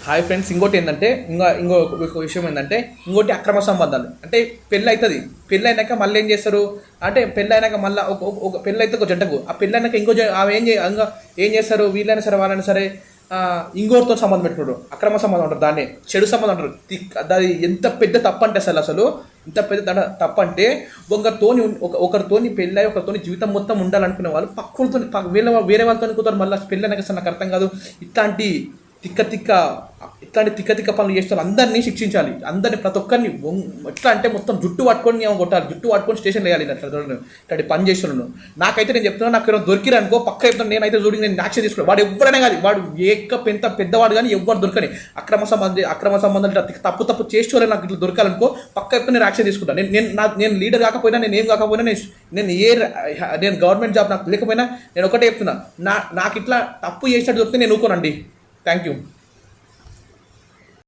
Hi friends, ఇంకోటి ఏంటంటే ఇంకో విషయం ఏంటంటే ఇంకోటి అక్రమ సంబంధాలు. అంటే పెళ్ళి అవుతుంది, పెళ్ళి అయినాక మళ్ళీ ఏం చేస్తారు అంటే పెళ్ళి అయినాక మళ్ళీ ఒక పెళ్ళి అయితే ఒక జంటకు ఆ పెళ్ళి అయినాక ఆమె ఇంకా ఏం చేస్తారు, వీళ్ళైనా సరే వాళ్ళైనా సరే ఇంకోరితో సంబంధం పెట్టుకుంటారు. అక్రమ సంబంధం అంటారు, దాన్ని చెడు సంబంధం అంటారు. అది ఎంత పెద్ద తప్పు అంటే అసలు ఇంత పెద్ద తప్పు అంటే ఒకరితోని పెళ్ళి ఒకరితోని జీవితం మొత్తం ఉండాలనుకునే వాళ్ళు పక్కలతో వేరే వాళ్ళతో కూతారు. మళ్ళీ పెళ్ళి అయినాక అసలు నాకు అర్థం కాదు. ఇట్లాంటి తిక్క తిక్క తిక్క తిక్క పనులు చేస్తారు. అందరినీ శిక్షించాలి, అందరినీ ప్రతి ఒక్కరిని. ఎట్లా అంటే మొత్తం జుట్టు పట్టుకొని ఏమో కొట్టాలి, జుట్టు పట్టుకొని స్టేషన్ వేయాలి. ఇట్లాంటి పని చేస్తున్నాను. నాకైతే నేను చెప్తున్నాను, నాకు ఎవరైనా దొరికిరనుకో పక్క చెప్తాను. నేనైతే చూడి నేను యాక్షన్ తీసుకున్నాను. వాడు ఎవరైనా కానీ, వాడు పెద్దవాడు కానీ ఎవరు దొరకని అక్రమ సంబంధాలు ఇట్లా తప్పు చేసేవాళ్ళు నాకు ఇట్లా దొరకాలనుకో పక్క చెప్తే నేను యాక్షన్ తీసుకుంటాను. నేను లీడర్ కాకపోయినా, నేను ఏం కాకపోయినా, నేను గవర్నమెంట్ జాబ్ నాకు లేకపోయినా నేను ఒకటే చెప్తున్నా, నాకు ఇట్లా తప్పు చేసినట్టు దొరికితే నేను ఊకోనండి. Thank you.